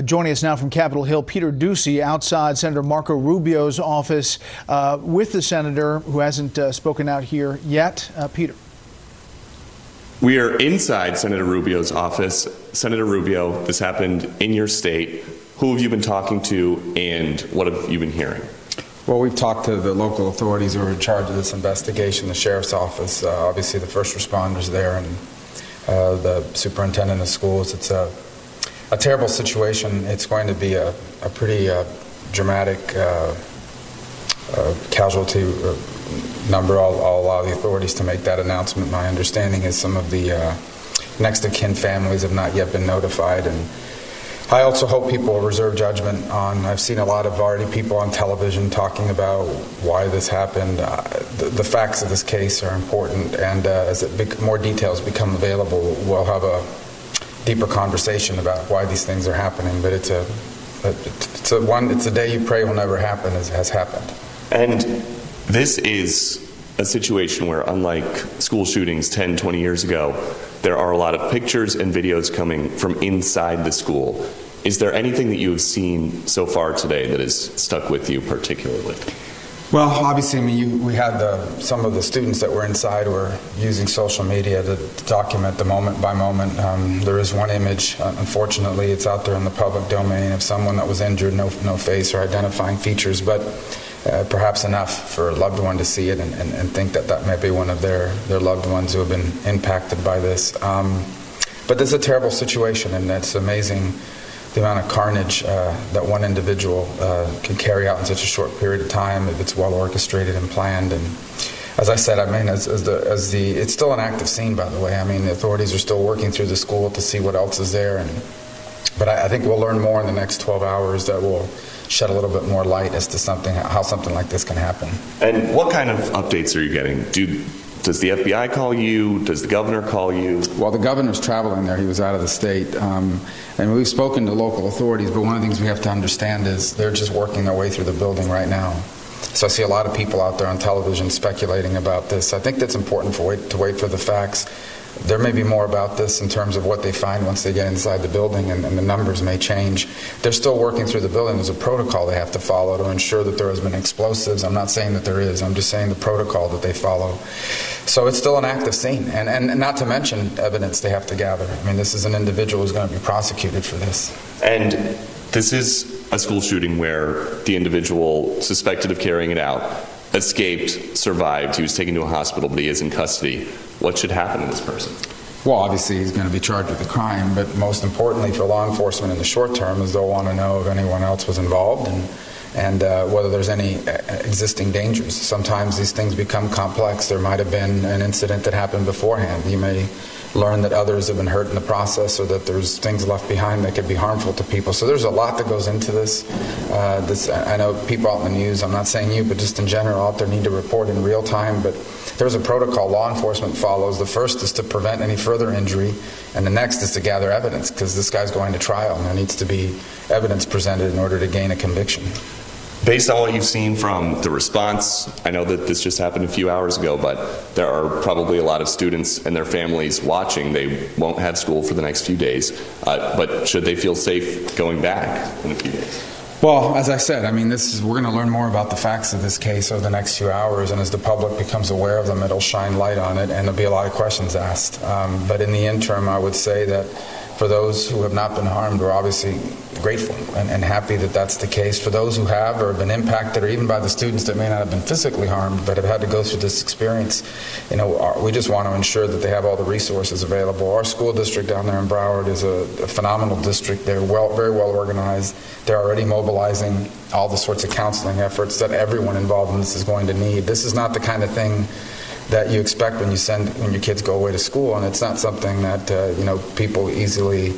Joining us now from Capitol Hill, Peter Ducey outside Senator Marco Rubio's office with the senator who hasn't spoken out here yet. Peter. We are inside Senator Rubio's office. Senator Rubio, this happened in your state. Who have you been talking to and what have you been hearing? Well, we've talked to the local authorities who are in charge of this investigation, the sheriff's office, obviously the first responders there, and the superintendent of schools. It's a terrible situation. It's going to be a pretty dramatic casualty number. I'll allow the authorities to make that announcement. My understanding is some of the next of kin families have not yet been notified, and I also hope people will reserve judgment on. I've seen a lot of already people on television talking about why this happened. The facts of this case are important, and as more details become available, we'll have a deeper conversation about why these things are happening. But it's a day you pray will never happen, has happened. And this is a situation where, unlike school shootings 10, 20 years ago, there are a lot of pictures and videos coming from inside the school. Is there anything that you have seen so far today that has stuck with you particularly? Well, obviously, I mean, we had some of the students that were inside were using social media to document the moment by moment. There is one image, unfortunately, it's out there in the public domain, of someone that was injured, no face or identifying features, but perhaps enough for a loved one to see it and think that may be one of their loved ones who have been impacted by this. But this is a terrible situation, and it's amazing the amount of carnage that one individual can carry out in such a short period of time if it's well orchestrated and planned. And as I said, I mean, it's still an active scene, by the way. I mean, the authorities are still working through the school to see what else is there. But I think we'll learn more in the next 12 hours that will shed a little bit more light as to how something like this can happen. And what kind of updates are you getting? Does the FBI call you? Does the governor call you? Well, the governor's traveling there. He was out of the state. And we've spoken to local authorities, but one of the things we have to understand is they're just working their way through the building right now. So I see a lot of people out there on television speculating about this. I think that's important to wait for the facts. There may be more about this in terms of what they find once they get inside the building, and the numbers may change. They're still working through the building. There's a protocol they have to follow to ensure that there has been explosives. I'm not saying that there is. I'm just saying the protocol that they follow. So it's still an active scene, and not to mention evidence they have to gather. I mean, this is an individual who's going to be prosecuted for this. And this is a school shooting where the individual suspected of carrying it out escaped, survived. He was taken to a hospital, but he is in custody. What should happen to this person? Well, obviously he's going to be charged with a crime, but most importantly for law enforcement in the short term is they'll want to know if anyone else was involved and whether there's any existing dangers. Sometimes these things become complex. There might have been an incident that happened beforehand. You may learn that others have been hurt in the process, or that there's things left behind that could be harmful to people. So there's a lot that goes into this. I know people out in the news, I'm not saying you, but just in general out there, need to report in real time. But there's a protocol law enforcement follows. The first is to prevent any further injury, and the next is to gather evidence, because this guy's going to trial, and there needs to be evidence presented in order to gain a conviction. Based on what you've seen from the response, I know that this just happened a few hours ago, but there are probably a lot of students and their families watching. They won't have school for the next few days, but should they feel safe going back in a few days? Well, as I said, I mean, we're going to learn more about the facts of this case over the next few hours, and as the public becomes aware of them, it'll shine light on it, and there'll be a lot of questions asked. But in the interim, I would say that for those who have not been harmed, we're obviously grateful and happy that that's the case. For those who have or have been impacted, or even by the students that may not have been physically harmed but have had to go through this experience, we just want to ensure that they have all the resources available. Our school district down there in Broward is a phenomenal district. They're very well organized. They're already mobilizing all the sorts of counseling efforts that everyone involved in this is going to need. This is not the kind of thing that you expect when your kids go away to school, and it's not something that people easily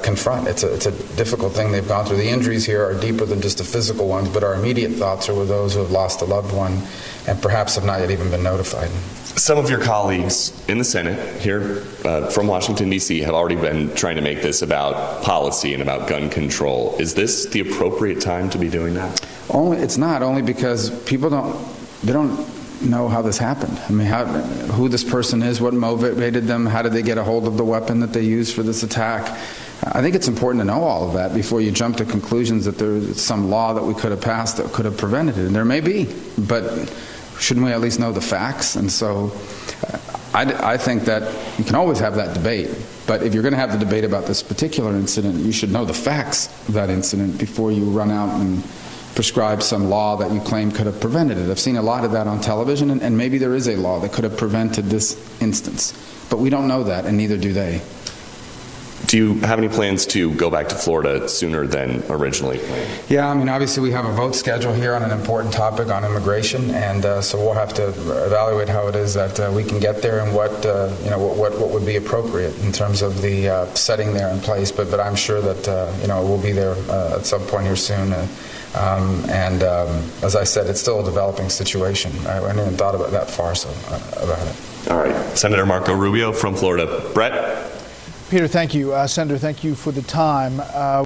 confront. It's a difficult thing they've gone through. The injuries here are deeper than just the physical ones, but our immediate thoughts are with those who have lost a loved one and perhaps have not yet even been notified. Some of your colleagues in the Senate here from Washington, D.C. have already been trying to make this about policy and about gun control. Is this the appropriate time to be doing that? It's not, only because people don't know how this happened. I mean, who this person is, what motivated them, how did they get a hold of the weapon that they used for this attack. I think it's important to know all of that before you jump to conclusions that there's some law that we could have passed that could have prevented it. And there may be, but shouldn't we at least know the facts? And so I think that you can always have that debate, but if you're going to have the debate about this particular incident, you should know the facts of that incident before you run out and prescribe some law that you claim could have prevented it. I've seen a lot of that on television, and maybe there is a law that could have prevented this instance, but we don't know that, and neither do they. Do you have any plans to go back to Florida sooner than originally planned? Yeah, I mean, obviously we have a vote schedule here on an important topic on immigration, and so we'll have to evaluate how it is that we can get there and what what would be appropriate in terms of the setting there in place. But I'm sure that we'll be there at some point here soon. As I said, it's still a developing situation. I hadn't even thought about that far about it. All right, Senator Marco Rubio from Florida. Brett? Peter, thank you. Senator, thank you for the time.